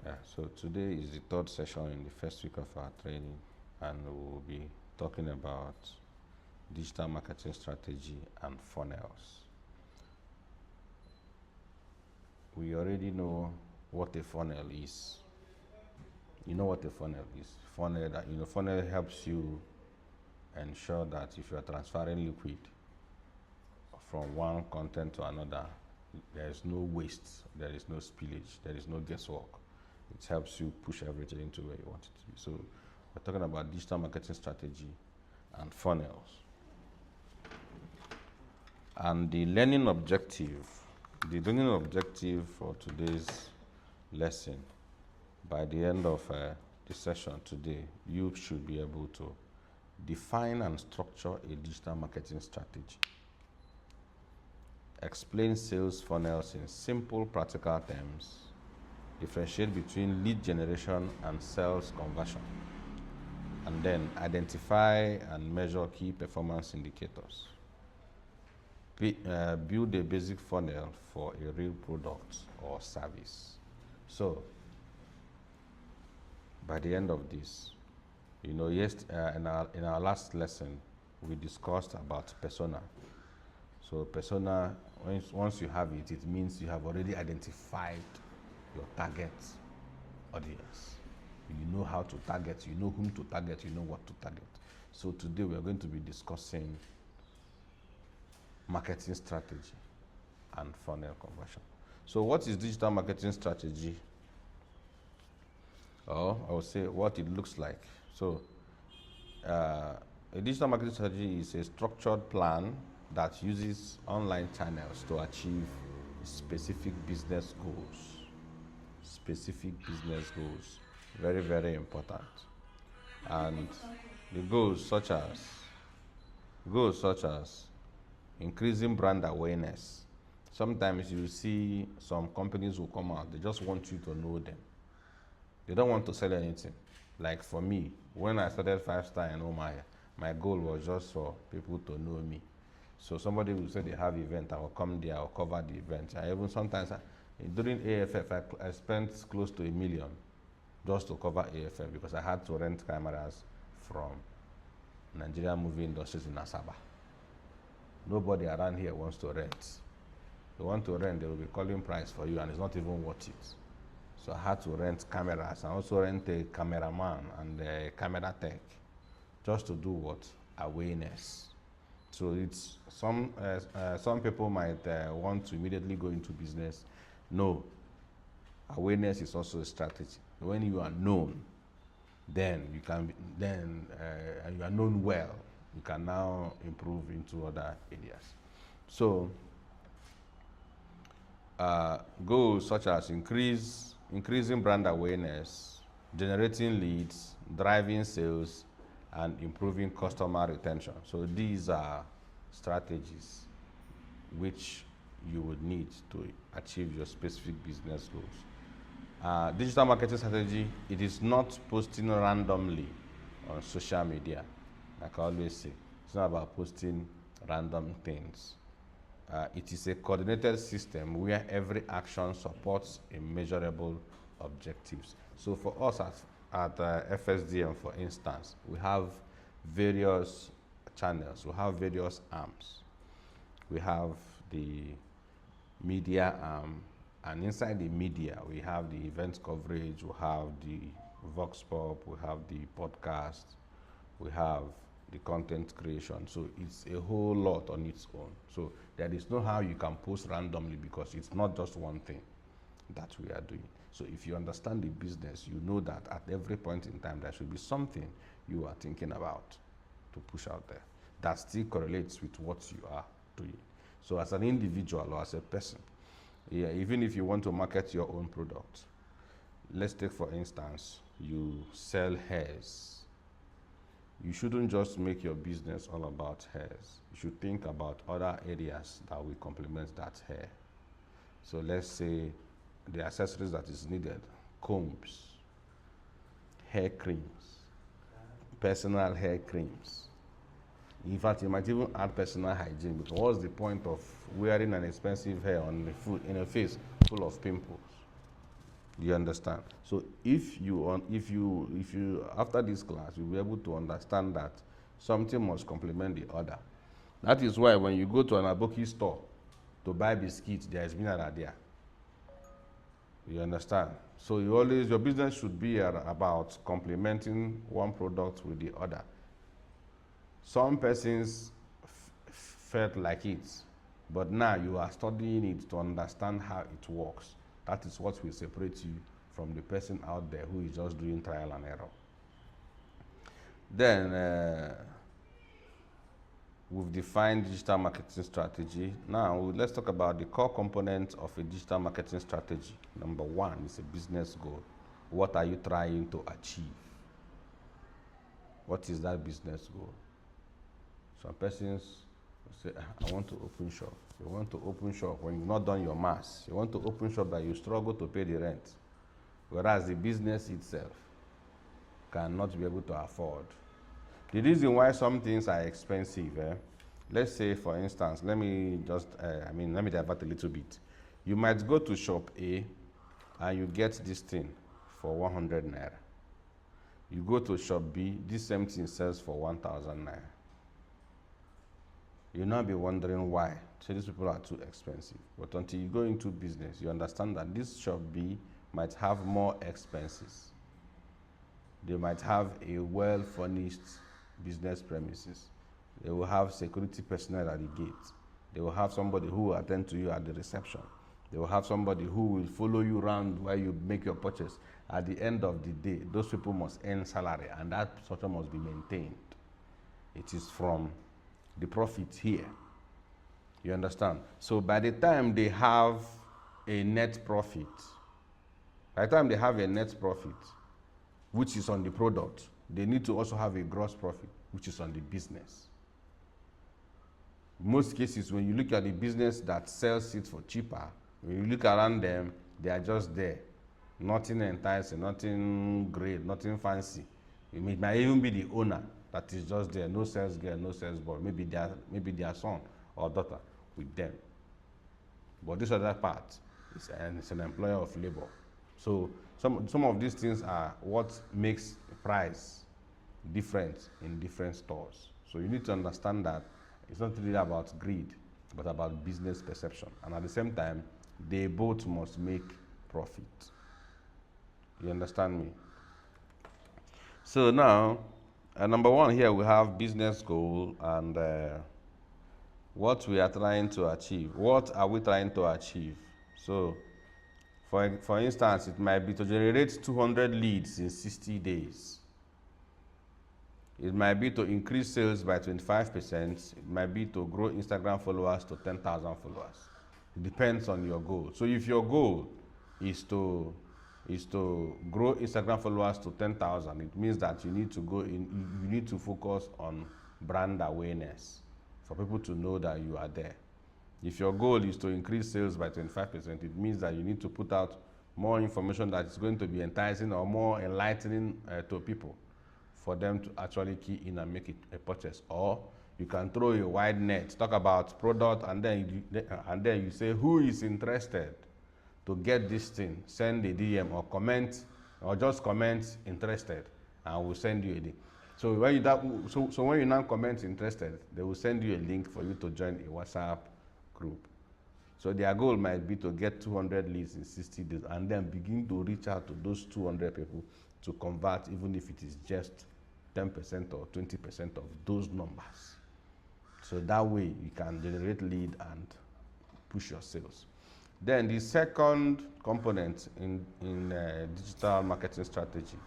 Yeah, so today is the third session in the first week of our training, and we'll be talking about digital marketing strategy and funnels. We already know what a funnel is. You know what a funnel is. Funnel helps you ensure that if you are transferring liquid from one content to another, there is no waste, there is no spillage, there is no guesswork. It helps you push everything into where you want it to be. So we're talking about digital marketing strategy and funnels. And the learning objective for today's lesson, by the end of the session today, you should be able to define and structure a digital marketing strategy. Explain sales funnels in simple, practical terms. Differentiate between lead generation and sales conversion. And then identify and measure key performance indicators. Build a basic funnel for a real product or service. So, by the end of this, in our last lesson, we discussed about persona. So persona, once you have it, it means you have already identified your target audience. You know how to target, you know whom to target, you know what to target. So today we are going to be discussing marketing strategy and funnel conversion. So what is digital marketing strategy? Or I would say what it looks like. So a digital marketing strategy is a structured plan that uses online channels to achieve specific business goals. Very, very important. And the goals such as increasing brand awareness. Sometimes you see some companies will come out, they just want you to know them. They don't want to sell anything. Like for me, when I started 5-star and my goal was just for people to know me. So somebody will say they have event, I will come there, I will cover the event. I even sometimes, during AFF, I spent close to $1 million just to cover AFF because I had to rent cameras from Nigerian movie industries in Asaba. Nobody around here wants to rent. They want to rent, they will be calling price for you and it's not even worth it. So I had to rent cameras and also rent a cameraman and a camera tech just to do what? Awareness. So it's some people might want to immediately go into business. No, awareness is also a strategy. When you are known, then you can and you are known well, you can now improve into other areas. So goals such as increasing brand awareness, generating leads, driving sales, and improving customer retention. So these are strategies which you would need to achieve your specific business goals. Digital marketing strategy, it is not posting randomly on social media. Like I always say, it's not about posting random things. It is a coordinated system where every action supports a measurable objectives. So for us at FSDM, for instance, we have various channels, we have various arms. We have the media arm, and inside the media, we have the event coverage, we have the Vox Pop, we have the podcast, we have the content creation. So it's a whole lot on its own. So there is no how you can post randomly because it's not just one thing that we are doing. So if you understand the business, you know that at every point in time, there should be something you are thinking about to push out there that still correlates with what you are doing. So as an individual or as a person, even if you want to market your own product, let's take for instance, you sell hairs. You shouldn't just make your business all about hairs. You should think about other areas that will complement that hair. So let's say the accessories that is needed, combs, hair creams, personal hair creams. In fact, you might even add personal hygiene, because what's the point of wearing an expensive hair on the foot in a face full of pimples? You understand? So if you after this class, you'll be able to understand that something must complement the other. That is why when you go to an Aboki store to buy biscuits, there is mineral there. You understand? So your business should be about complementing one product with the other. Some persons felt like it, but now you are studying it to understand how it works. That is what will separate you from the person out there who is just doing trial and error. Then we've defined digital marketing strategy. Now let's talk about the core components of a digital marketing strategy. Number one is a business goal. What are you trying to achieve? What is that business goal? Some persons say, I want to open shop. You want to open shop when you've not done your maths. You want to open shop that you struggle to pay the rent. Whereas the business itself cannot be able to afford. The reason why some things are expensive, let's say for instance, let me divert a little bit. You might go to shop A and you get this thing for 100 naira. You go to shop B, this same thing sells for 1,000 naira. You'll now be wondering why. So these people are too expensive. But until you go into business, you understand that this shop B might have more expenses. They might have a well-furnished business premises. They will have security personnel at the gate. They will have somebody who will attend to you at the reception. They will have somebody who will follow you around while you make your purchase. At the end of the day, those people must earn salary, and that structure must be maintained. It is from the profit here. You understand? So by the time they have a net profit, which is on the product, they need to also have a gross profit, which is on the business. Most cases, when you look at the business that sells it for cheaper, when you look around them, they are just there. Nothing enticing, nothing great, nothing fancy. It might even be the owner that is just there, no sales girl, no sales boy, maybe their son or daughter with them. But this other part is an employer of labor. So some of these things are what makes price different in different stores. So you need to understand that it's not really about greed, but about business perception. And at the same time, they both must make profit. You understand me? So now, number one here we have business goal and what we are trying to achieve. What are we trying to achieve? So, for instance, it might be to generate 200 leads in 60 days. It might be to increase sales by 25%. It might be to grow Instagram followers to 10,000 followers. It depends on your goal. So if your goal is to grow Instagram followers to 10,000, it means that you need to focus on brand awareness for people to know that you are there. If your goal is to increase sales by 25%, it means that you need to put out more information that is going to be enticing or more enlightening to people for them to actually key in and make it a purchase. Or you can throw a wide net, talk about product, and then you say who is interested to get this thing. Send a DM or comment, or just comment interested, and we'll send you a link. So when you now comment interested, they will send you a link for you to join a WhatsApp group. So their goal might be to get 200 leads in 60 days and then begin to reach out to those 200 people to convert, even if it is just 10% or 20% of those numbers. So that way you can generate lead and push your sales. Then the second component in digital marketing strategy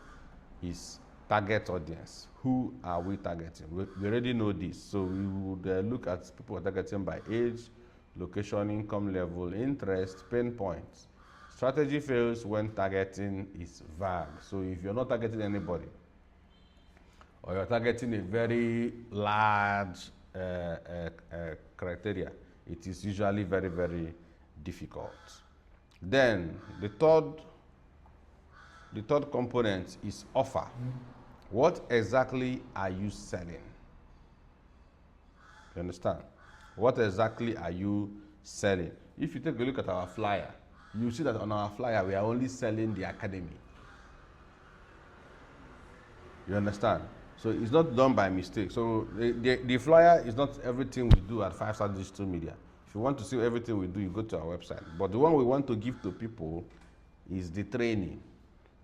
is target audience. Who are we targeting? We already know this. So we would look at people targeting by age, location, income level, interest, pain points. Strategy fails when targeting is vague. So if you're not targeting anybody, or you're targeting a very large criteria, it is usually very, very difficult. Then the third component is offer. What exactly are you selling? You understand? What exactly are you selling? If you take a look at our flyer, you see that on our flyer, we are only selling the academy. You understand? So it's not done by mistake. So the flyer is not everything we do at 5-Star Digital Media. If you want to see everything we do, you go to our website. But the one we want to give to people is the training,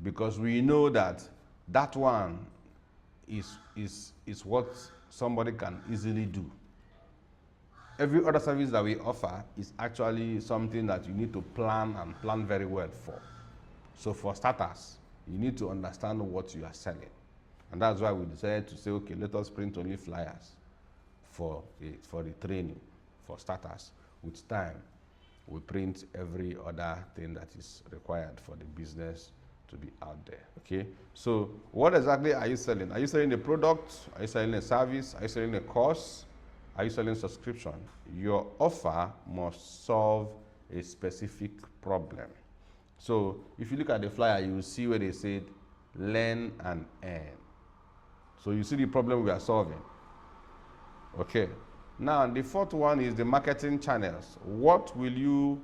because we know that that one is what somebody can easily do. Every other service that we offer is actually something that you need to plan, and plan very well for. So for starters, you need to understand what you are selling. And that's why we decided to say, okay, let us print only flyers for the training, for starters. With time, we print every other thing that is required for the business to be out there, okay? So what exactly are you selling? Are you selling a product? Are you selling a service? Are you selling a course? Are you selling subscription? Your offer must solve a specific problem. So if you look at the flyer, you will see where they said, learn and earn. So you see the problem we are solving. Okay. Now, the fourth one is the marketing channels. Where will you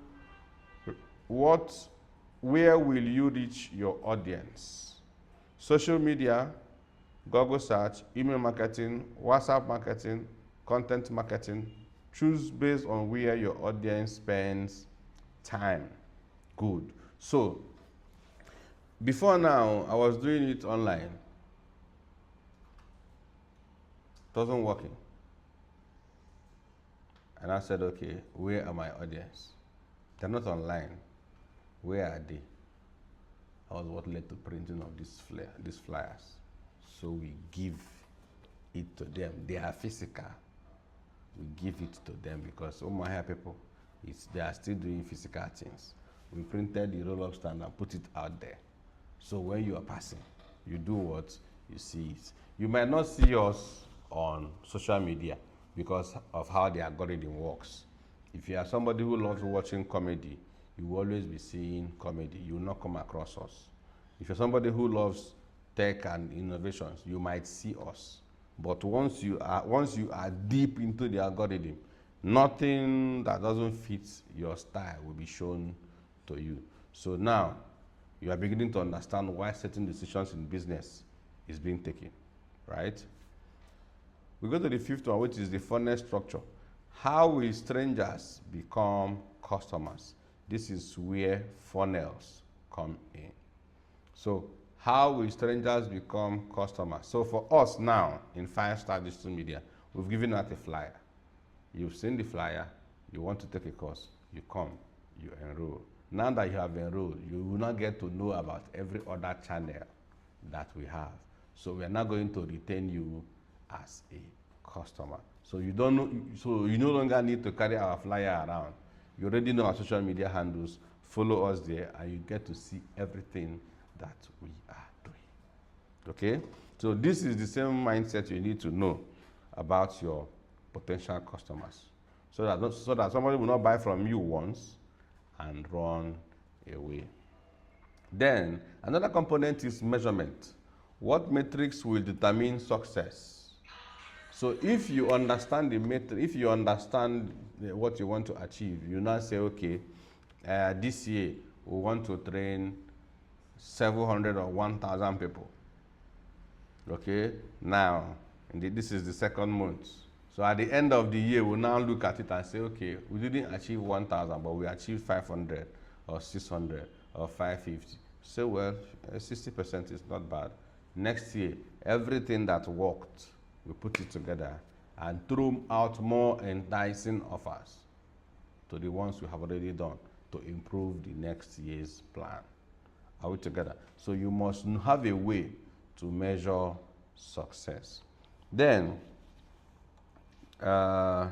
reach your audience? Social media, Google search, email marketing, WhatsApp marketing, content marketing. Choose based on where your audience spends time. Good. So, before now, I was doing it online. It wasn't working. And I said, okay, where are my audience? They're not online. Where are they? That was what led to printing of these flyers. So we give it to them. They are physical. We give it to them because Omaha people, they are still doing physical things. We printed the roll-up stand and put it out there. So when you are passing, you do what? You see it. You might not see us on social media because of how the algorithm works. If you are somebody who loves watching comedy, you will always be seeing comedy. You will not come across us. If you're somebody who loves tech and innovations, you might see us. But once you are deep into the algorithm, nothing that doesn't fit your style will be shown to you. So now, you are beginning to understand why certain decisions in business is being taken, right? We go to the fifth one, which is the funnel structure. How will strangers become customers? This is where funnels come in. So how will strangers become customers? So for us now in 5-Star Digital Media, we've given out a flyer. You've seen the flyer, you want to take a course, you come, you enroll. Now that you have enrolled, you will not get to know about every other channel that we have. So we are not going to retain you as a customer. So you don't know, so you no longer need to carry our flyer around. You already know our social media handles, follow us there, and you get to see everything that we are doing. Okay? So this is the same mindset you need to know about your potential customers. So that somebody will not buy from you once and run away. Then another component is measurement. What metrics will determine success? So if you understand the metric, if you understand what you want to achieve, you now say, okay, this year we want to train 700 or 1,000 people. Okay, now this is the second month. So at the end of the year, we'll now look at it and say, okay, we didn't achieve 1,000, but we achieved 500 or 600 or 550. So well, 60% is not bad. Next year, everything that worked, we put it together and throw out more enticing offers to the ones we have already done to improve the next year's plan. Are we together? So you must have a way to measure success. Then, in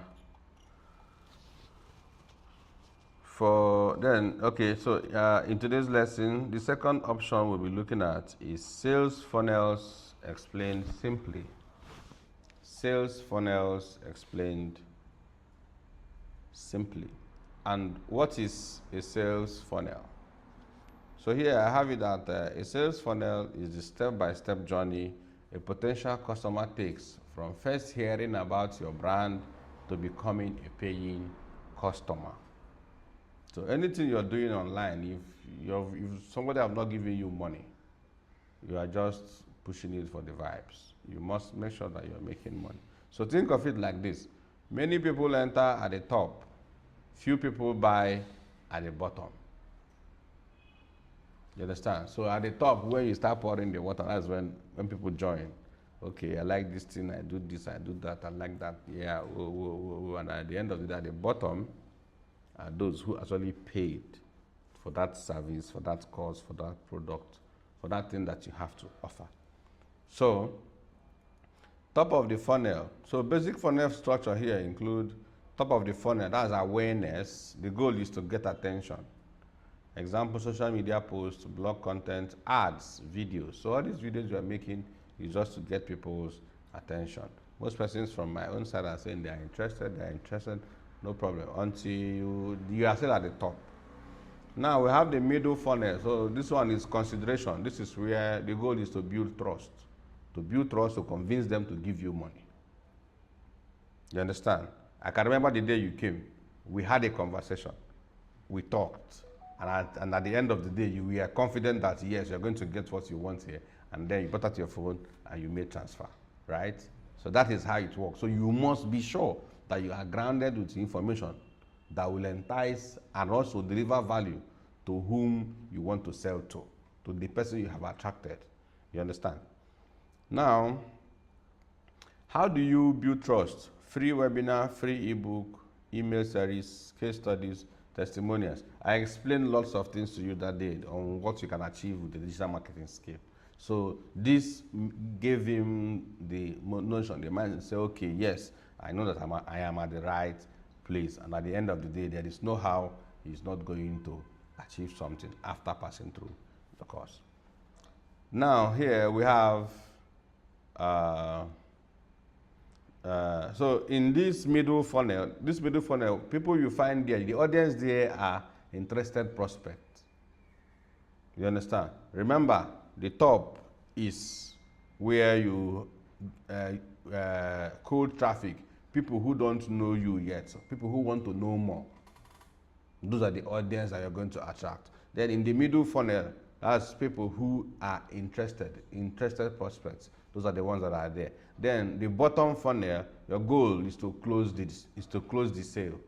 today's lesson, the second option we'll be looking at is sales funnels explained simply. Sales funnels explained simply. And what is a sales funnel? So here I have it that a sales funnel is the step-by-step journey a potential customer takes from first hearing about your brand to becoming a paying customer. So anything you're doing online, if somebody have not given you money, you are just pushing it for the vibes. You must make sure that you're making money. So think of it like this. Many people enter at the top. Few people buy at the bottom. You understand? So at the top, when you start pouring the water, that's when people join. Okay, I like this thing, I do this, I do that, I like that. Yeah, and at the end of the day, at the bottom are those who actually paid for that service, for that course, for that product, for that thing that you have to offer. So, top of the funnel. So basic funnel structure here include top of the funnel, that's awareness. The goal is to get attention. Example, social media posts, blog content, ads, videos. So all these videos you are making is just to get people's attention. Most persons from my own side are saying they are interested, no problem, until you are still at the top. Now we have the middle funnel. So this one is consideration. This is where the goal is to build trust. To build trust, to convince them to give you money. You understand? I can remember the day you came. We had a conversation. We talked. And at the end of the day, you were confident that, yes, you're going to get what you want here. And then you put out your phone and you made transfer, right? So that is how it works. So you must be sure that you are grounded with information that will entice and also deliver value to whom you want to sell to the person you have attracted. You understand? Now, how do you build trust? Free webinar, free ebook, email series, case studies, testimonials. I explained lots of things to you that day on what you can achieve with the digital marketing scale. So this gave him the notion, the mind, and say, okay, yes, I know that I am at the right place. And at the end of the day, there is no how he's not going to achieve something after passing through the course. Now here we have, so in this middle funnel, people you find there, the audience there are interested prospects. You understand? Remember, the top is where you cold traffic, people who don't know you yet, so people who want to know more. Those are the audience that you're going to attract. Then in the middle funnel, that's people who are interested prospects. Those are the ones that are there. Then the bottom funnel, your goal is to close the sale.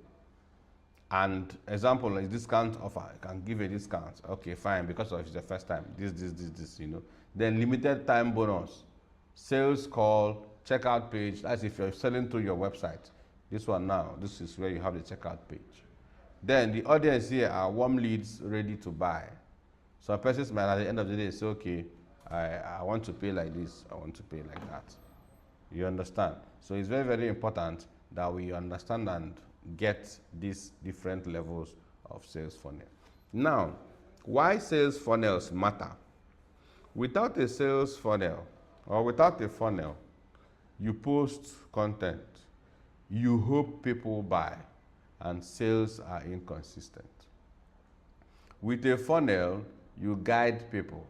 And example is discount offer. I can give a discount. Okay, fine, because of it's the first time. This, you know. Then limited time bonus, sales call, checkout page. That's if you're selling through your website. This one now, this is where you have the checkout page. Then the audience here are warm leads ready to buy. So persons might at the end of the day say, okay, I want to pay like this, I want to pay like that. You understand? So it's very, very important that we understand and get these different levels of sales funnel. Now, why sales funnels matter? Without a sales funnel or without a funnel, you post content, you hope people buy, and sales are inconsistent. With a funnel, you guide people,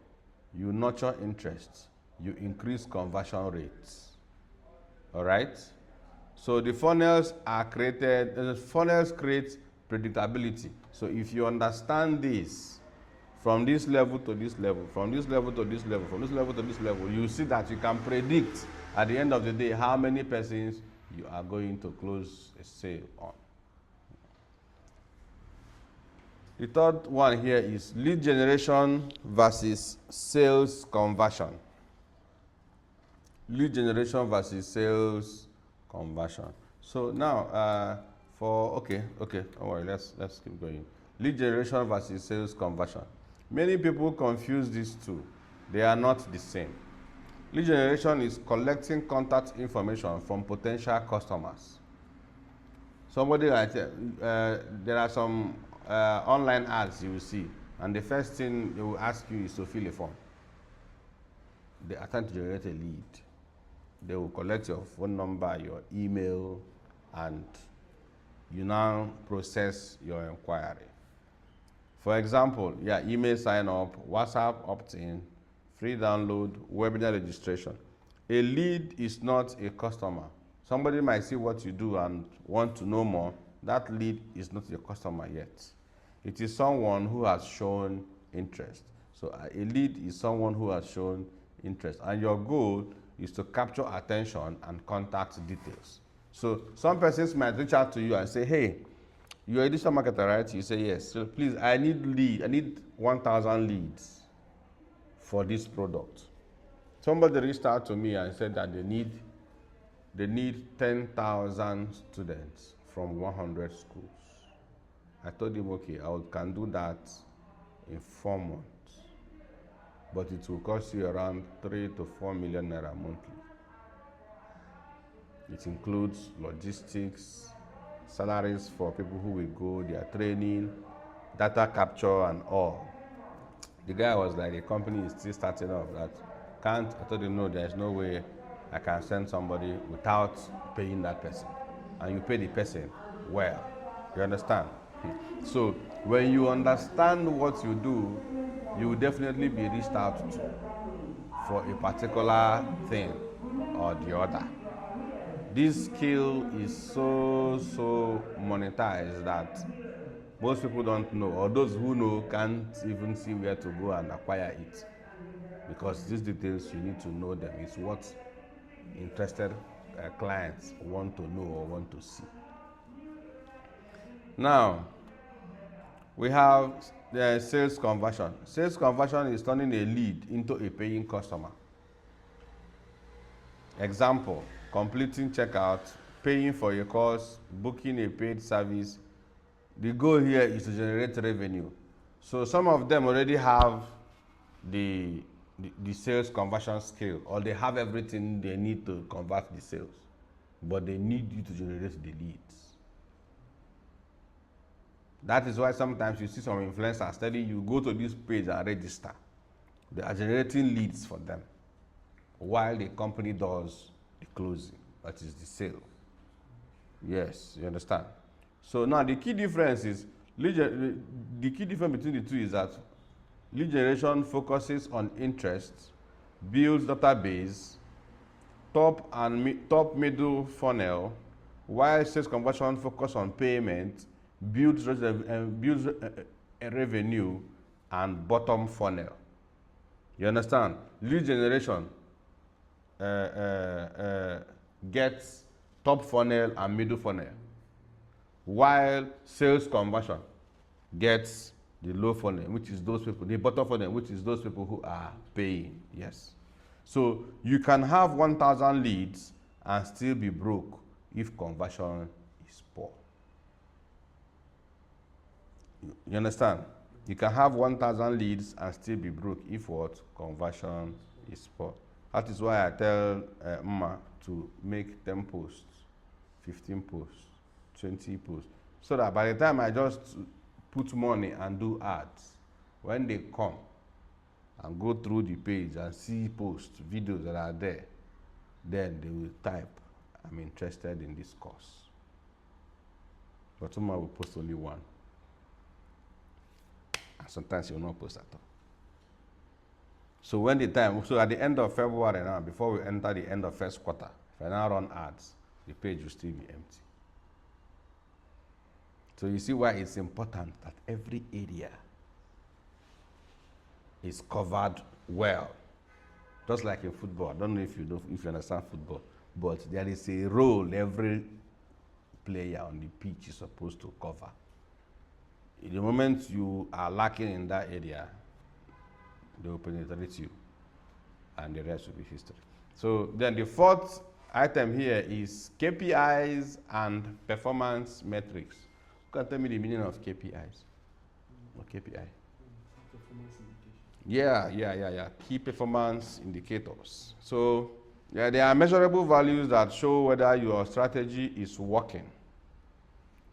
you nurture interests, you increase conversion rates. All right? So the funnels are created, funnels create predictability. So if you understand this, from this level to this level, from this level to this level, from this level to this level, you see that you can predict at the end of the day how many persons you are going to close a sale on. The third one here is lead generation versus sales conversion. Lead generation versus sales conversion. So now, don't worry, let's keep going. Lead generation versus sales conversion. Many people confuse these two. They are not the same. Lead generation is collecting contact information from potential customers. Somebody there are some online ads you will see, and the first thing they will ask you is to fill a form. They attempt to generate a lead. They will collect your phone number, your email, and you now process your inquiry. For example, email sign up, WhatsApp opt-in, free download, webinar registration. A lead is not a customer. Somebody might see what you do and want to know more. That lead is not your customer yet. It is someone who has shown interest. So a lead is someone who has shown interest. And your goal is to capture attention and contact details. So some persons might reach out to you and say, hey, you're a digital marketer, right? You say, yes. So please, I need 1,000 leads for this product. Somebody reached out to me and said that they need 10,000 students from 100 schools. I told him, okay, can do that in 4 months, but it will cost you around 3 to 4 million naira monthly. It includes logistics, salaries for people who will go, their training, data capture and all. The guy was like, the company is still starting off. I told him, no, there's no way I can send somebody without paying that person. And you pay the person well. You understand? So when you understand what you do, you will definitely be reached out to for a particular thing or the other. This skill is so monetized that most people don't know, or those who know can't even see where to go and acquire it, because these details, you need to know them. It's what interested clients want to know or want to see. Now, we have the sales conversion. Sales conversion is turning a lead into a paying customer. Example, completing checkout, paying for a course, booking a paid service. The goal here is to generate revenue. So some of them already have the sales conversion skill, or they have everything they need to convert the sales, but they need you to generate the leads. That is why sometimes you see some influencers telling you, go to this page and register. They are generating leads for them, while the company does the closing, that is the sale. Yes, you understand? So now the key difference is, the key difference between the two is that lead generation focuses on interest, builds database, top middle funnel, while sales conversion focuses on payment, builds revenue, and bottom funnel. You understand? Lead generation gets top funnel and middle funnel, while sales conversion gets the low funnel, which is those people, the bottom funnel, which is those people who are paying. Yes. So you can have 1,000 leads and still be broke if conversion is poor. You understand? You can have 1,000 leads and still be broke if what? Conversion is poor. That is why I tell Mma to make 10 posts, 15 posts, 20 posts, so that by the time I just put money and do ads, when they come and go through the page and see posts, videos that are there, then they will type, I'm interested in this course. But Mma will post only one. And sometimes he will not post at all. So when the time, so at the end of February now, before we enter the end of first quarter, if I now run ads, the page will still be empty. So you see why it's important that every area is covered well. Just like in football. I don't know if you understand football, but there is a role every player on the pitch is supposed to cover. In the moment you are lacking in that area, they will penetrate you, and the rest will be history. So then the fourth item here is KPIs and performance metrics. You can tell me the meaning of KPIs or KPI? Performance indication. Yeah. Key performance indicators. So yeah, there are measurable values that show whether your strategy is working.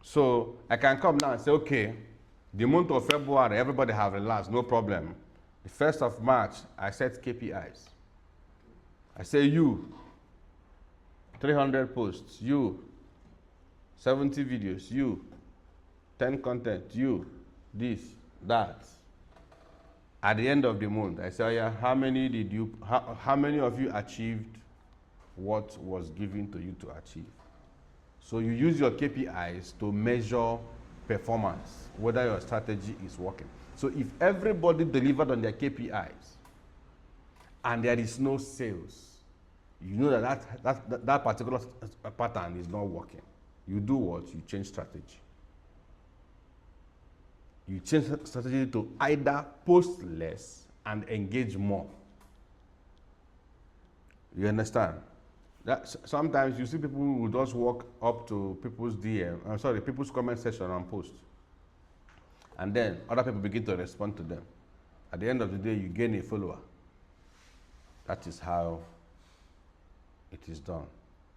So I can come now and say, okay, the month of February, everybody have relaxed, no problem. The 1st of March, I set KPIs. I say you, 300 posts, you, 70 videos, you, 10 content, you, this, that. At the end of the month, I say, oh yeah, how many of you achieved what was given to you to achieve? So you use your KPIs to measure performance, whether your strategy is working. So if everybody delivered on their KPIs and there is no sales, you know that particular pattern is not working. You do what? You change strategy. You change strategy to either post less and engage more. You understand? Sometimes you see people who just walk up to people's people's comment section and post. And then other people begin to respond to them. At the end of the day, you gain a follower. That is how it is done.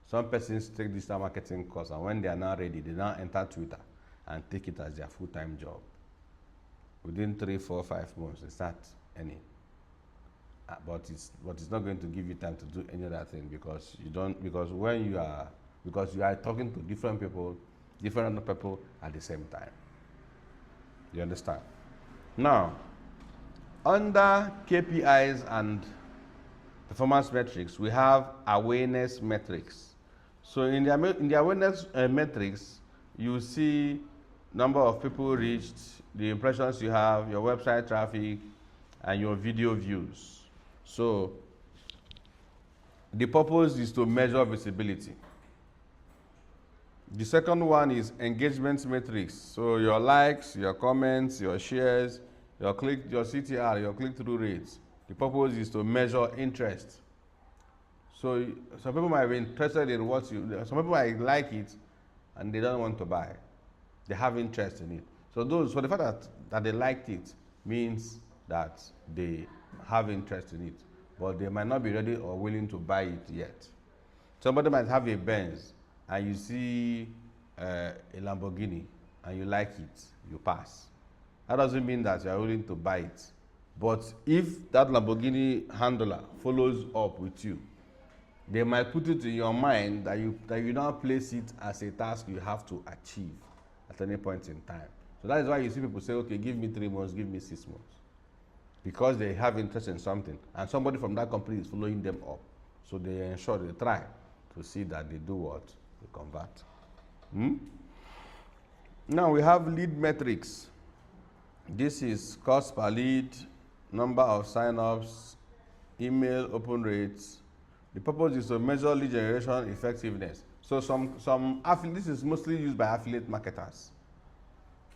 Some persons take digital marketing course, and when they are now ready, they now enter Twitter and take it as their full-time job. Within 3, 4, 5 months, they start earning. But it's not going to give you time to do any other thing because you are talking to different people at the same time. You understand? Now, under KPIs and performance metrics, we have awareness metrics. So in the awareness metrics, you see number of people reached, the impressions you have, your website traffic, and your video views. So the purpose is to measure visibility. The second one is engagement metrics. So your likes, your comments, your shares, your CTR, your click-through rates. The purpose is to measure interest. So some people might be interested in some people might like it and they don't want to buy. They have interest in it. So the fact that they liked it means that they have interest in it, but they might not be ready or willing to buy it yet. Somebody might have a Benz and you see a Lamborghini and you like it, you pass. That doesn't mean that you are willing to buy it. But if that Lamborghini handler follows up with you, they might put it in your mind that you now place it as a task you have to achieve at any point in time. So that is why you see people say, okay, give me 3 months, give me 6 months. Because they have interest in something, and somebody from that company is following them up. So they ensure, they try to see that they do what? They convert. Now we have lead metrics. This is cost per lead, number of sign-ups, email open rates. The purpose is to measure lead generation effectiveness. So this is mostly used by affiliate marketers,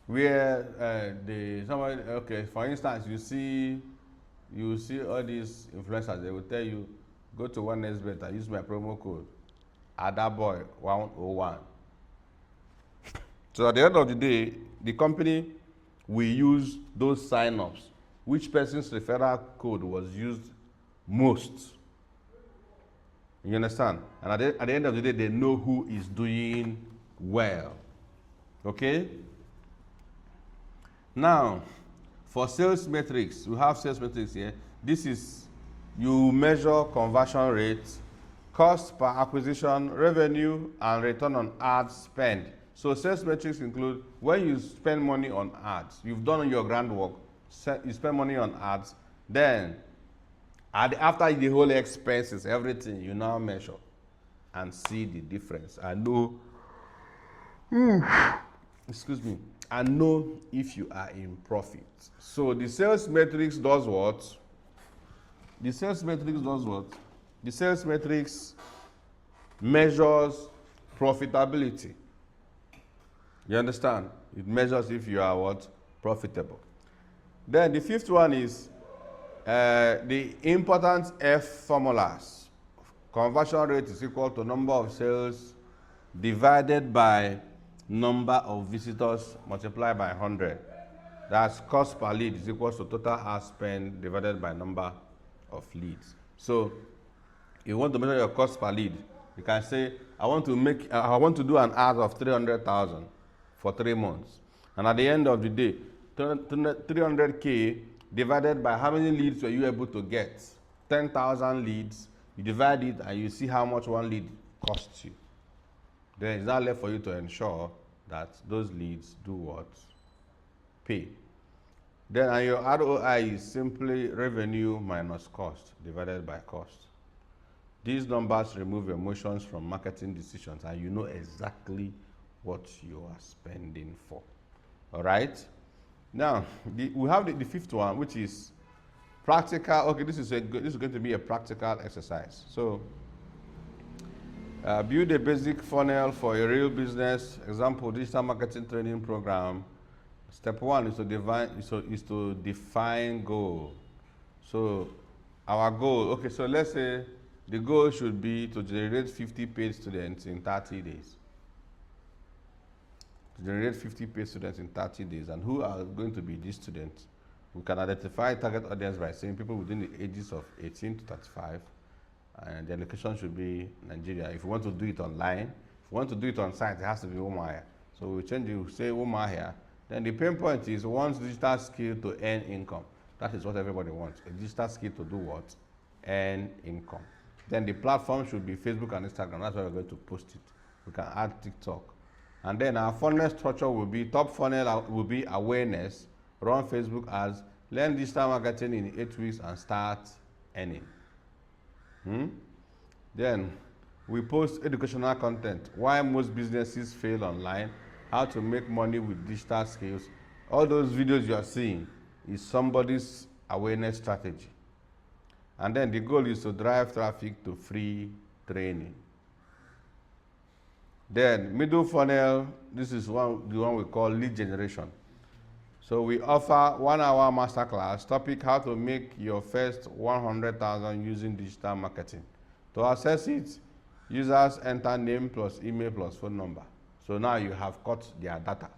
where for instance, you see all these influencers, they will tell you, go to 1xBet and use my promo code ADABOY101. So at the end of the day, the company will use those sign-ups. Which person's referral code was used most? You understand? And at the end of the day, they know who is doing well. Okay? Now, for sales metrics, we have sales metrics here. This is, you measure conversion rates, cost per acquisition, revenue, and return on ad spend. So sales metrics include when you spend money on ads, you've done your groundwork, you spend money on ads, then after the whole expenses, everything, you now measure and see the difference and know, and know if you are in profit. So the sales metrics does what? The sales metrics does what? The sales metrics measures profitability. You understand? It measures if you are what? Profitable. Then the fifth one is the important F formulas. Conversion rate is equal to number of sales divided by number of visitors multiplied by 100. That's cost per lead is equal to total ad spend divided by number of leads. So you want to measure your cost per lead. You can say, I want to do an ad of 300,000 for 3 months. And at the end of the day, 300K divided by how many leads were you able to get? 10,000 leads. You divide it and you see how much one lead costs you. Then it's not left for you to ensure that those leads do what? Pay. Then your ROI is simply revenue minus cost divided by cost. These numbers remove emotions from marketing decisions and you know exactly what you are spending for. All right. Now, we have the fifth one, which is practical. Okay, this is going to be a practical exercise. So, build a basic funnel for a real business. Example: digital marketing training program. Step one is to define goal. So, our goal. Okay, so let's say the goal should be to generate 50 paid students in 30 days. To generate 50 paid students in 30 days. And who are going to be these students? We can identify target audience by saying people within the ages of 18 to 35, and the location should be Nigeria. If you want to do it online, if you want to do it on site, it has to be Umuahia. So we change it, we say Umuahia. Then the pain point is one's digital skill to earn income. That is what everybody wants. A digital skill to do what? Earn income. Then the platform should be Facebook and Instagram. That's where we're going to post it. We can add TikTok. And then our funnel structure will be, top funnel will be awareness, run Facebook ads, learn digital marketing in 8 weeks and start earning. Then we post educational content. Why most businesses fail online, how to make money with digital skills. All those videos you are seeing is somebody's awareness strategy. And then the goal is to drive traffic to free training. Then middle funnel, this is the one we call lead generation. So we offer 1 hour masterclass, topic how to make your first 100,000 using digital marketing. To access it, users enter name plus email plus phone number. So now you have got their data.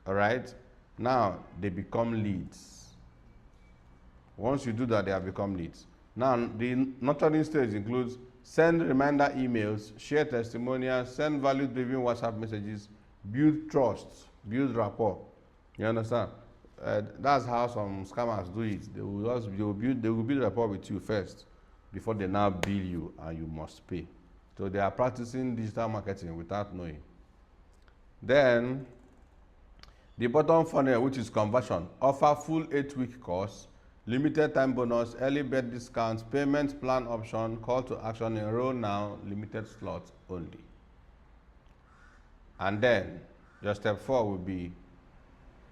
All right? Now they become leads. Once you do that, they have become leads. Now the nurturing stage includes send reminder emails, share testimonials, send value-driven WhatsApp messages, build trust, build rapport. You understand? That's how some scammers do it. They will build rapport with you first before they now bill you, and you must pay. So they are practicing digital marketing without knowing. Then the bottom funnel, which is conversion, offer full 8-week course, limited time bonus, early bird discounts, payment plan option, call to action, enroll now, limited slots only. And then your step 4 will be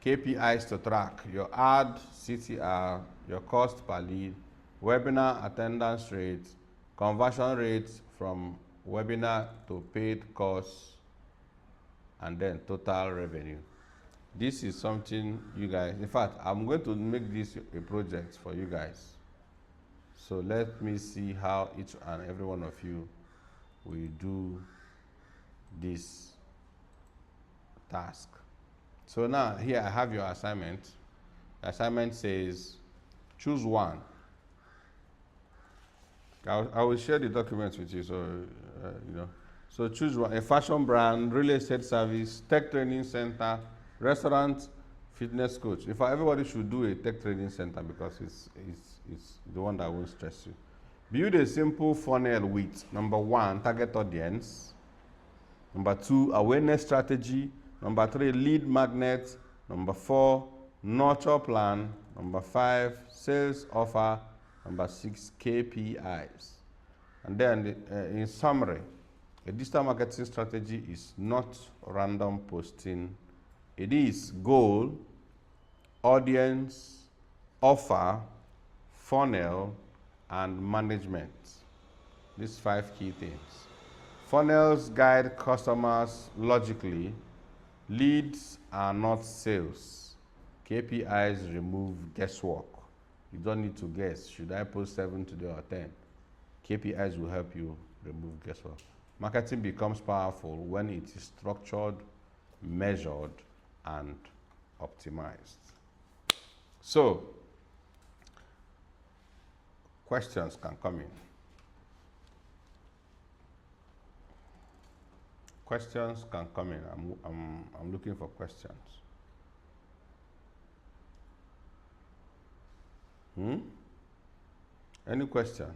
KPIs to track your ad CTR, your cost per lead, webinar attendance rate, conversion rates from webinar to paid course, and then total revenue. This is something you guys, in fact, I'm going to make this a project for you guys. So let me see how each and every one of you will do this task. So now here I have your assignment. The assignment says, choose one. I will share the documents with you, so you know. So choose one: a fashion brand, real estate service, tech training center, restaurant, fitness coach. In fact, everybody should do a tech training center because it's the one that won't stress you. Build a simple funnel with number 1, target audience. Number 2, awareness strategy. Number 3, lead magnet. Number 4, nurture plan. Number 5, sales offer. Number 6, KPIs. And then in summary, a digital marketing strategy is not random posting. It is goal, audience, offer, funnel, and management. These 5 key things. Funnels guide customers logically. Leads are not sales. KPIs remove guesswork. You don't need to guess. Should I post 7 today or 10? KPIs will help you remove guesswork. Marketing becomes powerful when it is structured, measured, and optimized. So, questions can come in. Questions can come in. I'm looking for questions. Any question?